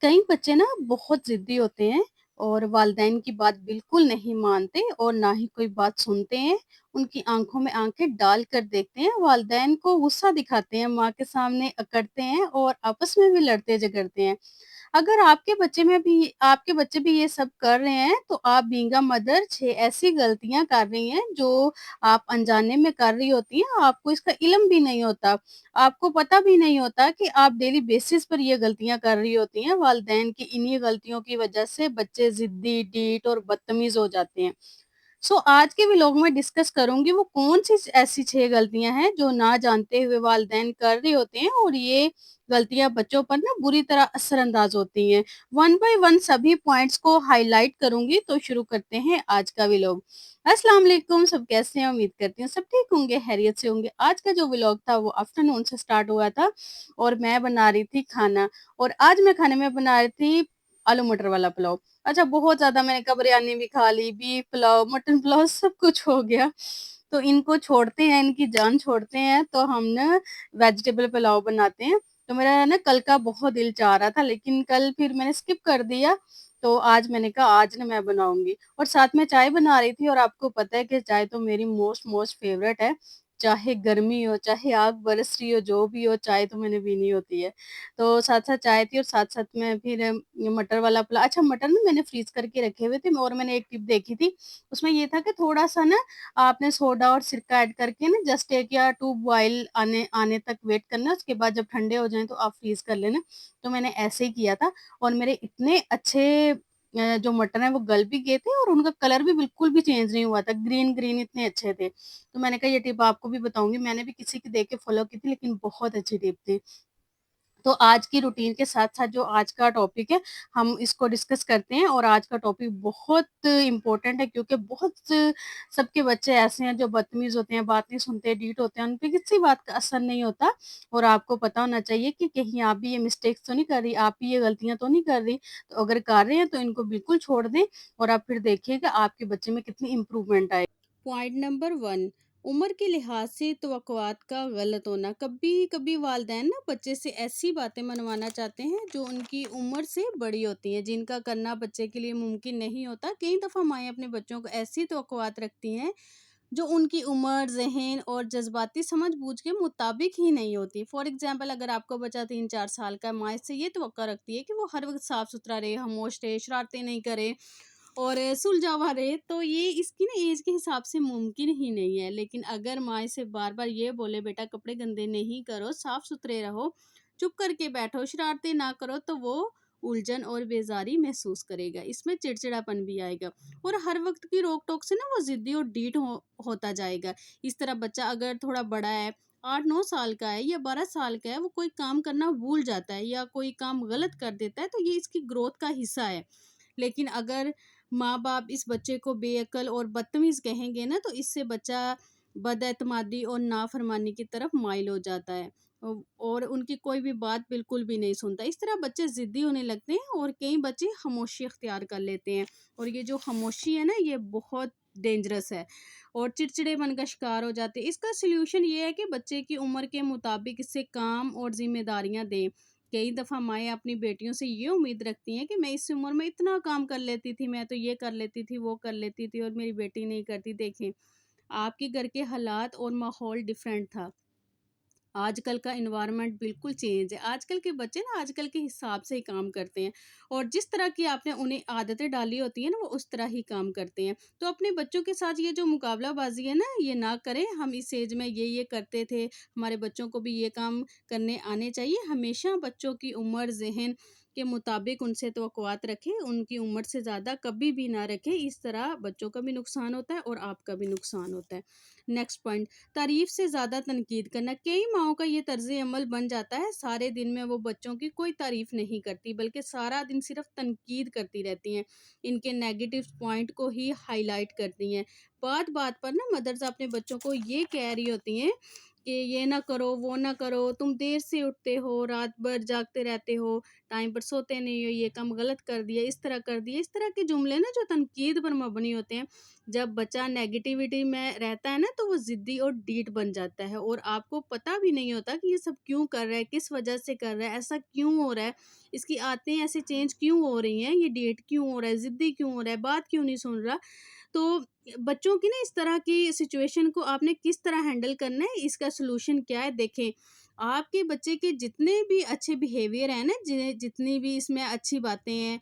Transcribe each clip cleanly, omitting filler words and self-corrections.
कई बच्चे ना बहुत ज़िद्दी होते हैं और वालिदैन की बात बिल्कुल नहीं मानते और ना ही कोई बात सुनते हैं। उनकी आँखों में आँखें डाल कर देखते हैं, वालिदैन को गुस्सा दिखाते हैं, माँ के सामने अकड़ते हैं और आपस में भी लड़ते-झगड़ते हैं। अगर आपके बच्चे भी ये सब कर रहे हैं, तो आप बीइंग अ मदर 6 ऐसी गलतियाँ कर रही हैं, जो आप अनजाने में कर रही होती हैं, आपको इसका इल्म भी नहीं होता। आपको पता भी नहीं होता कि आप डेली बेसिस पर ये गलतियाँ कर रही होती हैं। वालिदैन की इन्हीं गलतियों की वजह से बच्चे ज़िद्दी, ढीठ और बदतमीज़ हो जाते हैं। आज के व्लॉग में डिस्कस करूँगी वो कौन-सी ऐसी 6 गलतियाँ हैं जो ना जानते हुए वालिदैन कर रहे होते हैं और ये गलतियाँ बच्चों पर ना बुरी तरह असरअंदाज होती हैं। वन बाय वन सभी पॉइंट्स को हाइलाइट करूँगी, तो शुरू करते हैं आज का व्लॉग। अस्सलाम वालेकुम, सब कैसे हैं? उम्मीद करती हूँ सब ठीक होंगे, खैरियत से होंगे। आज का जो व्लॉग था वो आफ्टरनून से स्टार्ट हुआ था और मैं बना रही थी खाना और आज मैं खाने में बना रही थी आलू मटर वाला पुलाव। अच्छा, बहुत ज़्यादा मैंने कहा बिरयानी भी खा ली, बीफ पुलाव, मटन पुलाव सब कुछ हो गया। तो इनको छोड़ते हैं, इनकी जान छोड़ते हैं, तो हम ना वेजिटेबल पुलाव बनाते हैं। तो मेरा ना कल का बहुत दिल चाह रहा था, लेकिन कल फिर मैंने स्किप कर दिया। तो आज मैंने कहा आज ना मैं बनाऊँगी और साथ में चाय बना रही थी और आपको पता है कि चाय तो मेरी मोस्ट मोस्ट फेवरेट है। चाहे गर्मी हो, चाहे आग बरस रही हो, जो भी हो, चाय तो मैंने पीनी होती है। तो साथ-साथ चाय थी और साथ-साथ में फिर मटर वाला पुलाव। अच्छा, मटर ना मैंने फ्रीज़ करके रखे हुए थे और मैंने एक टिप देखी थी, उसमें ये था कि थोड़ा-सा ना आपने सोडा और सिरका ऐड करके ना जस्ट 1 या 2 बॉयल आने आने तक वेट करना है, उसके बाद जब ठंडे हो जाएँ तो आप फ्रीज़ कर लेना। तो मैंने ऐसे ही किया था और मेरे इतने अच्छे जो मटर हैं वो गल भी गए थे और उनका कलर भी बिल्कुल भी चेंज नहीं हुआ था, ग्रीन-ग्रीन इतने अच्छे थे। तो मैंने कहा ये टिप आपको भी बताऊँगी, मैंने भी किसी की देख के फॉलो की थी लेकिन बहुत अच्छी टिप थी। तो आज की रूटीन के साथ-साथ जो आज का टॉपिक है, हम इसको डिस्कस करते हैं और आज का टॉपिक बहुत इम्पोर्टेंट है क्योंकि सबके बच्चे ऐसे हैं जो बदतमीज़ होते हैं, बात नहीं सुनते, ढीठ होते हैं, उन पे किसी बात का असर नहीं होता और आपको पता होना चाहिए कि कहीं आप भी ये मिस्टेक्स तो नहीं कर रही, आप भी ये गलतियाँ तो नहीं कर रही। तो अगर कर रहे हैं तो इनको बिल्कुल छोड़ दें और आप फिर देखिएगा आपके बच्चे में कितनी इम्प्रूवमेंट आएगी। पॉइंट नंबर 1, उम्र के लिहाज से तवक्कुआत का गलत होना। कभी-कभी वालिदैन ना बच्चे से ऐसी बातें मनवाना चाहते हैं जो उनकी उम्र से बड़ी होती हैं, जिनका करना बच्चे के लिए मुमकिन नहीं होता। कई दफ़ा माएँ अपने बच्चों को ऐसी तवक्कुआत रखती हैं जो उनकी उम्र, ज़हन और जज़्बाती समझ-बूझ के मुताबिक ही नहीं होती। फॉर एग्ज़ाम्पल, अगर आपका बच्चा 3-4 साल का है, माँ इससे ये तवक्को रखती है कि वो हर वक़्त साफ-सुथरा रहे, खामोश रहे, शरारतें नहीं करे और सुलझा-हुआ रहे, तो ये इसकी ना ऐज के हिसाब से मुमकिन ही नहीं है। लेकिन अगर माँ इसे बार-बार ये बोले, "बेटा कपड़े गंदे नहीं करो, साफ-सुथरे रहो, चुप करके बैठो, शरारतें ना करो", तो वो उलझन और बेज़ारी महसूस करेगा। इसमें चिड़चिड़ापन भी आएगा और हर वक़्त की रोक-टोक से ना वो ज़िद्दी और ढीठ होता जाएगा। इस तरह बच्चा अगर थोड़ा बड़ा है, 8-9 साल का है या 12 साल का है, वो कोई काम करना भूल जाता है या कोई काम गलत कर देता है, तो ये इसकी ग्रोथ का हिस्सा है। लेकिन अगर माँ-बाप इस बच्चे को बेअक्ल और बदतमीज़ कहेंगे ना, तो इससे बच्चा बदएतमादी और नाफरमानी की तरफ माइल हो जाता है और उनकी कोई भी बात बिल्कुल भी नहीं सुनता। इस तरह बच्चे ज़िद्दी होने लगते हैं और कई बच्चे खामोशी इख्तियार कर लेते हैं और ये जो खामोशी है ना, ये बहुत डेंजरस है और चिड़चिड़ेपन का शिकार हो जाते हैं। इसका सॉल्यूशन ये है कि बच्चे की उम्र के मुताबिक इससे काम और ज़िम्मेदारियाँ दें। कई दफ़ा माएँ अपनी बेटियों से ये उम्मीद रखती हैं कि मैं इस उम्र में इतना काम कर लेती थी, मैं तो ये कर लेती थी, वो कर लेती थी और मेरी बेटी नहीं करती। देखें, आपके घर के हालात और माहौल डिफरेंट था। आजकल का एनवायरनमेंट बिल्कुल चेंज है। आजकल के बच्चे ना आजकल के हिसाब से ही काम करते हैं और जिस तरह की आपने उन्हें आदतें डाली होती हैं ना, वो उस तरह ही काम करते हैं। तो अपने बच्चों के साथ ये जो मुकाबलाबाज़ी है ना, ये ना करें। हम इस एज में ये करते थे, हमारे बच्चों को भी ये काम करने आने चाहिए। हमेशा बच्चों की उम्र, ज़हन के मुताबिक उनसे तवक्कुआत रखें, उनकी उम्र से ज़्यादा कभी भी ना रखें। इस तरह बच्चों का भी नुकसान होता है और आपका भी नुकसान होता है। नेक्स्ट पॉइंट, तारीफ से ज़्यादा तनकीद करना। कई माओं का ये तर्ज़ अमल बन जाता है, सारे दिन में वो बच्चों की कोई तारीफ नहीं करती बल्कि सारा दिन सिर्फ तनकीद करती रहती हैं, इनके नेगेटिव पॉइंट को ही हाईलाइट करती हैं। बात बात पर ना मदर्स अपने बच्चों को ये कह रही होती हैं کہ یہ نہ کرو وہ نہ کرو، تم دیر سے اٹھتے ہو، رات بھر جاگتے رہتے ہو، ٹائم پر سوتے نہیں ہو، یہ کام غلط کر دیا، اس طرح کر دیا، اس طرح کے جملے نا جو تنقید پر مبنی ہوتے ہیں، جب بچہ نیگیٹیوٹی میں رہتا ہے نا تو وہ ضدی اور ڈیٹ بن جاتا ہے، اور آپ کو پتہ بھی نہیں ہوتا کہ یہ سب کیوں کر رہا ہے، کس وجہ سے کر رہا ہے، ایسا کیوں ہو رہا ہے، اس کی عادتیں ایسے چینج کیوں ہو رہی ہیں، یہ ڈیٹ کیوں ہو رہا ہے، ضدی کیوں ہو رہا ہے، بات کیوں نہیں سن رہا۔ تو بچوں کی نا اس طرح کی سچویشن کو آپ نے کس طرح ہینڈل کرنا ہے، اس کا سلوشن کیا ہے دیکھیں۔ آپ کے بچے کے جتنے بھی اچھے بیہیویئر ہیں نا، جتنی بھی اس میں اچھی باتیں ہیں،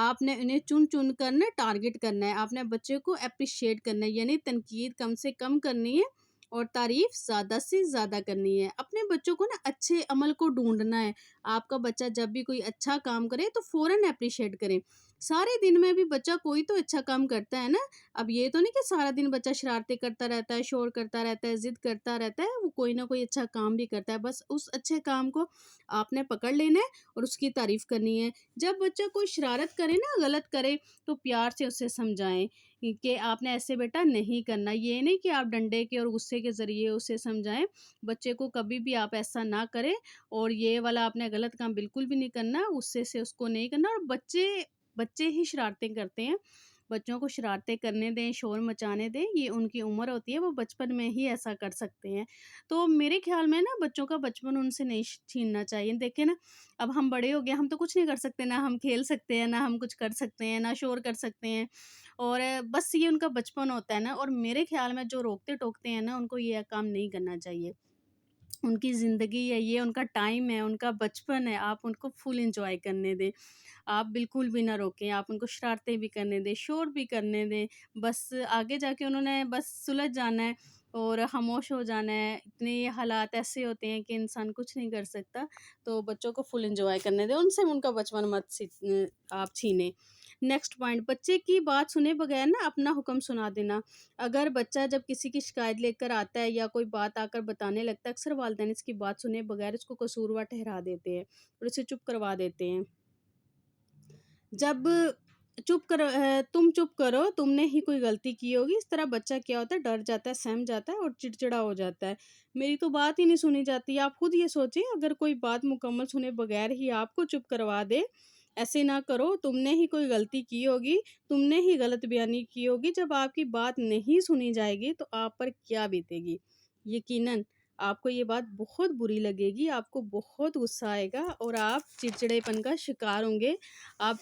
آپ نے انہیں چن چن کر نا ٹارگٹ کرنا ہے، آپ نے بچے کو اپریشیٹ کرنا ہے، یعنی تنقید کم سے کم کرنی ہے اور تعریف زیادہ سے زیادہ کرنی ہے۔ اپنے بچوں کو نا اچھے عمل کو ڈھونڈنا ہے۔ آپ کا بچہ جب بھی کوئی اچھا کام کرے تو فوراً اپریشیٹ کریں۔ سارے دن میں بھی بچہ کوئی تو اچھا کام کرتا ہے نا، اب یہ تو نہیں کہ سارا دن بچہ شرارتیں کرتا رہتا ہے، شور کرتا رہتا ہے، ضد کرتا رہتا ہے، وہ کوئی نہ کوئی اچھا کام بھی کرتا ہے، بس اس اچھے کام کو آپ نے پکڑ لینا ہے اور اس کی تعریف کرنی ہے۔ جب بچہ کوئی شرارت کرے نا، غلط کرے، تو پیار سے اسے سمجھائیں کہ آپ نے ایسے بیٹا نہیں کرنا، یہ نہیں کہ آپ ڈنڈے کے اور غصے کے ذریعے اسے سمجھائیں۔ بچے کو کبھی بھی آپ ایسا نہ کریں، اور یہ والا آپ نے غلط کام بالکل بھی نہیں کرنا، غصے سے اس کو نہیں کرنا۔ اور بچے ہی شرارتیں کرتے ہیں، بچوں کو شرارتیں کرنے دیں، شور مچانے دیں، یہ ان کی عمر ہوتی ہے، وہ بچپن میں ہی ایسا کر سکتے ہیں۔ تو میرے خیال میں نا بچوں کا بچپن ان سے نہیں چھیننا چاہیے۔ دیکھیں نا، اب ہم بڑے ہو گئے، ہم تو کچھ نہیں کر سکتے، نہ ہم کھیل سکتے ہیں، نہ ہم کچھ کر سکتے ہیں، نہ شور کر سکتے ہیں، اور بس یہ ان کا بچپن ہوتا ہے نا، اور میرے خیال میں جو روکتے ٹوکتے ہیں نا، ان کو یہ کام نہیں کرنا چاہیے۔ ان کی زندگی ہے، یہ ان کا ٹائم ہے، ان کا بچپن ہے، آپ ان کو فل انجوائے کرنے دیں۔ آپ بالکل بھی نہ روکیں، آپ ان کو شرارتیں بھی کرنے دیں، شور بھی کرنے دیں، بس آگے جا کے انہوں نے بس سلجھ جانا ہے اور خاموش ہو جانا ہے۔ اتنے حالات ایسے ہوتے ہیں کہ انسان کچھ نہیں کر سکتا، تو بچوں کو فل انجوائے کرنے دیں، ان سے ان کا بچپن مت آپ چھینیں۔ نیکسٹ پوائنٹ، بچے کی بات سنے بغیر نا اپنا حکم سنا دینا۔ اگر بچہ جب کسی کی شکایت لے کر آتا ہے یا کوئی بات آ کر بتانے لگتا ہے، اکثر والدین اس کی بات سنے بغیر اس کو قصوروار ٹھہرا دیتے ہیں اور اسے چپ کروا دیتے ہیں۔ جب تم چپ کرو، تم نے ہی کوئی غلطی کی ہوگی، اس طرح بچہ کیا ہوتا ہے، ڈر جاتا ہے، سہم جاتا ہے اور چڑچڑا ہو جاتا ہے، میری تو بات ہی نہیں سنی جاتی۔ آپ خود یہ سوچیں، اگر کوئی بات مکمل سنے بغیر ہی آپ کو چپ کروا دے، ایسے نہ کرو، تم نے ہی کوئی غلطی کی ہوگی، تم نے ہی غلط بیانی کی ہوگی۔ جب آپ کی بات نہیں سنی جائے گی تو آپ پر کیا بیتے گی؟ یقیناً آپ کو یہ بات بہت بری لگے گی، آپ کو بہت غصہ آئے گا اور آپ چڑچڑے پن کا شکار ہوں گے، آپ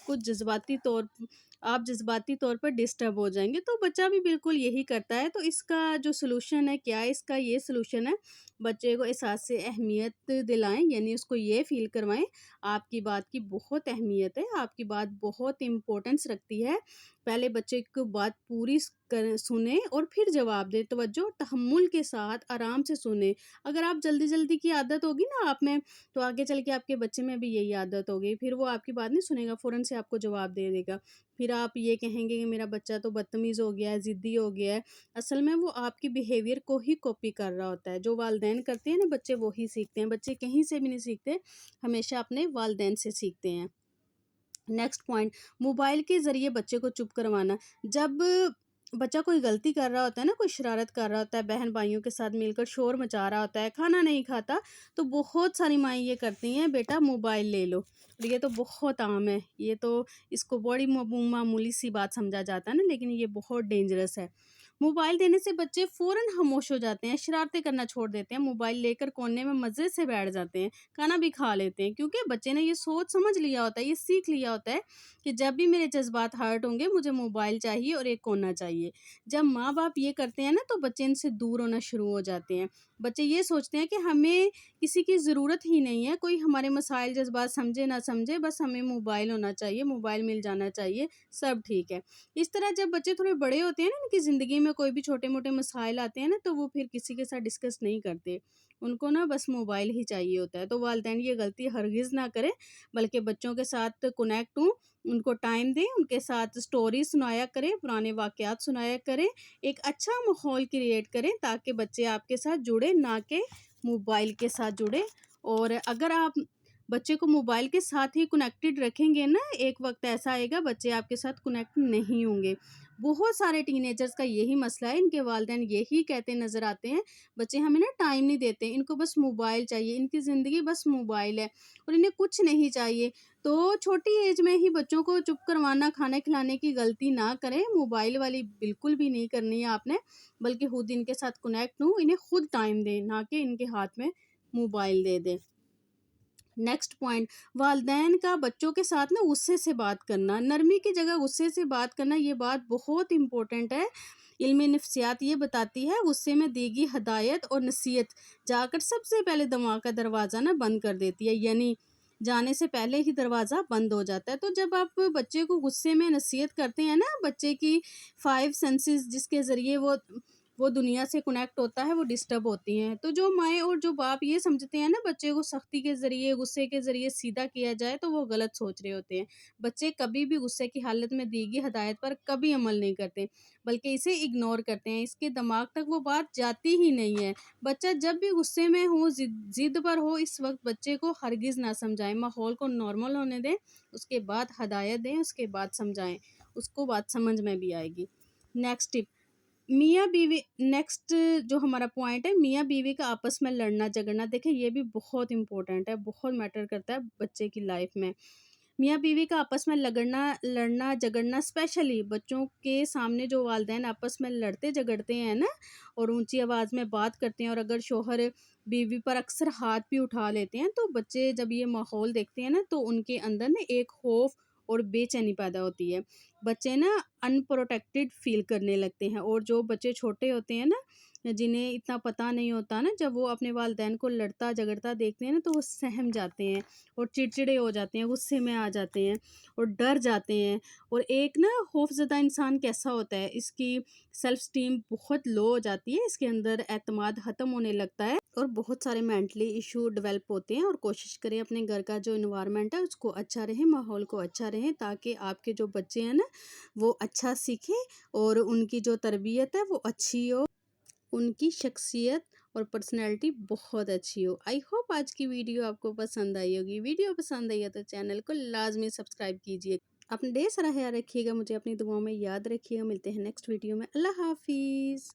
جذباتی طور پر ڈسٹرب ہو جائیں گے۔ تو بچہ بھی بالکل یہی کرتا ہے۔ تو اس کا جو سلوشن ہے کیا ہے؟ اس کا یہ سلوشن ہے، بچے کو احساس اہمیت دلائیں، یعنی اس کو یہ فیل کروائیں آپ کی بات کی بہت اہمیت ہے، آپ کی بات بہت امپورٹنس رکھتی ہے۔ پہلے بچے کو بات پوری سنیں اور پھر جواب دیں، توجہ تحمل کے ساتھ آرام سے سنیں۔ اگر آپ جلدی جلدی کی عادت ہوگی نا آپ میں، تو آگے چل کے آپ کے بچے میں بھی یہی عادت ہوگی، پھر وہ آپ کی بات نہیں سنے گا، فوراً سے آپ کو جواب دے دے گا، پھر آپ یہ کہیں گے کہ میرا بچہ تو بدتمیز ہو گیا ہے، ضدی ہو گیا ہے۔ اصل میں وہ آپ کی بیہیویئر کو ہی کاپی کر رہا ہوتا ہے، جو والدین کرتے ہیں نا بچے وہی سیکھتے ہیں، بچے کہیں سے بھی نہیں سیکھتے، ہمیشہ اپنے والدین سے سیکھتے ہیں۔ نیکسٹ پوائنٹ، موبائل کے ذریعے بچے کو چپ کروانا۔ جب بچہ کوئی غلطی کر رہا ہوتا ہے نا، کوئی شرارت کر رہا ہوتا ہے، بہن بھائیوں کے ساتھ مل کر شور مچا رہا ہوتا ہے، کھانا نہیں کھاتا، تو بہت ساری مائیں یہ کرتی ہیں، بیٹا موبائل لے لو، اور یہ تو بہت عام ہے، یہ تو اس کو بڑی معمولی سی بات سمجھا جاتا ہے نا، لیکن یہ بہت ڈینجرس ہے۔ موبائل دینے سے بچے فوراً خاموش ہو جاتے ہیں، شرارتیں کرنا چھوڑ دیتے ہیں، موبائل لے کر کونے میں مزے سے بیٹھ جاتے ہیں، کھانا بھی کھا لیتے ہیں، کیونکہ بچے نے یہ سوچ سمجھ لیا ہوتا ہے، یہ سیکھ لیا ہوتا ہے کہ جب بھی میرے جذبات ہرٹ ہوں گے مجھے موبائل چاہیے اور ایک کونا چاہیے۔ جب ماں باپ یہ کرتے ہیں نا تو بچے ان سے دور ہونا شروع ہو جاتے ہیں۔ بچے یہ سوچتے ہیں کہ ہمیں کسی کی ضرورت ہی نہیں ہے، کوئی ہمارے مسائل جذبات سمجھے نہ سمجھے، بس ہمیں موبائل ہونا چاہیے، موبائل مل جانا چاہیے، سب ٹھیک ہے۔ اس طرح جب بچے تھوڑے بڑے ہوتے ہیں نا، ان کی زندگی میں کوئی بھی چھوٹے موٹے مسائل آتے ہیں نا، تو وہ پھر کسی کے ساتھ ڈسکس نہیں کرتے، ان کو نا بس موبائل ہی چاہیے ہوتا ہے۔ تو والدین یہ غلطی ہرگز نہ کریں، بلکہ بچوں کے ساتھ کنیکٹ ہوں، ان کو ٹائم دیں، ان کے ساتھ سٹوری سنایا کریں، پرانے واقعات سنایا کریں، ایک اچھا ماحول کریٹ کریں تاکہ بچے آپ کے ساتھ جڑے، نہ کہ موبائل کے ساتھ جڑے۔ اور اگر آپ बच्चे को मोबाइल के साथ ही कनेक्टेड रखेंगे ना, एक वक़्त ऐसा आएगा बच्चे आपके साथ कनेक्ट नहीं होंगे। बहुत सारे टीनेजर्स का यही मसला है, इनके वालिदैन यही कहते नज़र आते हैं, बच्चे हमें ना टाइम नहीं देते, इनको बस मोबाइल चाहिए, इनकी ज़िंदगी बस मोबाइल है और इन्हें कुछ नहीं चाहिए। तो छोटी एज में ही बच्चों को चुप करवाना, खाने खिलाने की गलती ना करें, मोबाइल वाली बिल्कुल भी नहीं करनी है आपने, बल्कि खुद इनके साथ कनेक्ट हों, इन्हें खुद टाइम दें, ना कि इनके हाथ में मोबाइल दे दें। नेक्स्ट पॉइंट, वालिदैन का बच्चों के साथ ना गुस्से से बात करना, नरमी की जगह गुस्से से बात करना, ये बात बहुत इंपॉर्टेंट है। इल्म नफ्सियात ये बताती है गुस्से में दी गई हदायत और नसीहत जाकर सबसे पहले दिमाग का दरवाज़ा ना बंद कर देती है, यानी जाने से पहले ही दरवाज़ा बंद हो जाता है। तो जब आप बच्चे को गुस्से में नसीहत करते हैं ना, बच्चे की 5 सेंसेस जिसके ज़रिए वो दुनिया से कनेक्ट होता है, वो डिस्टर्ब होती हैं। तो जो माएँ और जो बाप ये समझते हैं ना बच्चे को सख्ती के ज़रिए, गुस्से के ज़रिए सीधा किया जाए, तो वो गलत सोच रहे होते हैं। बच्चे कभी भी गुस्से की हालत में दी गई हदायत पर कभी अमल नहीं करते, बल्कि इसे इग्नोर करते हैं। इसके दिमाग तक वो बात जाती ही नहीं है। बच्चा जब भी गुस्से में हो, ज़िद पर हो, इस वक़्त बच्चे को हरगिज़ ना समझाएँ, माहौल को नॉर्मल होने दें, उसके बाद हदायत दें, उसके बाद समझाएँ, उसको बात समझ में भी आएगी। नेक्स्ट टिप, मियाँ बीवी, नेक्स्ट जो हमारा पॉइंट है, मियाँ बीवी का आपस में लड़ना झगड़ना, देखिए ये भी बहुत इंपॉर्टेंट है, बहुत मैटर करता है बच्चे की लाइफ में। मियाँ बीवी का आपस में लड़ना झगड़ना, स्पेशली बच्चों के सामने जो वालिदैन आपस में लड़ते झगड़ते हैं ना और ऊंची आवाज़ में बात करते हैं, और अगर शोहर बीवी पर अक्सर हाथ भी उठा लेते हैं, तो बच्चे जब ये माहौल देखते हैं ना, तो उनके अंदर ना एक खौफ और बेचैनी पैदा होती है। बच्चे ना अनप्रोटेक्टेड फील करने लगते हैं, और जो बच्चे छोटे होते हैं ना, जिन्हें इतना पता नहीं होता ना, जब वो अपने वालिदैन को लड़ता झगड़ता देखते हैं ना, तो वो सहम जाते हैं और चिड़चिड़े हो जाते हैं, गुस्से में आ जाते हैं और डर जाते हैं। और एक ना खौफज़दा इंसान कैसा होता है, इसकी सेल्फ स्टीम बहुत लो हो जाती है, इसके अंदर एतमाद ख़त्म होने लगता है और बहुत सारे मेंटली इशू डेवलप होते हैं। और कोशिश करें अपने घर का जो इन्वायरमेंट है उसको अच्छा रहे, माहौल को अच्छा रहे, ताकि आपके जो बच्चे हैं ना वो अच्छा सीखें और उनकी जो तरबियत है वो अच्छी हो, उनकी शख्सियत और पर्सनैलिटी बहुत अच्छी हो। आई होप आज की वीडियो आपको पसंद आई होगी। वीडियो पसंद आई है तो चैनल को लाजमी सब्सक्राइब कीजिए। अपना ढेर सारा ख्याल रखिएगा, मुझे अपनी दुआओं में याद रखिएगा। मिलते हैं नेक्स्ट वीडियो में। अल्लाह हाफिज़।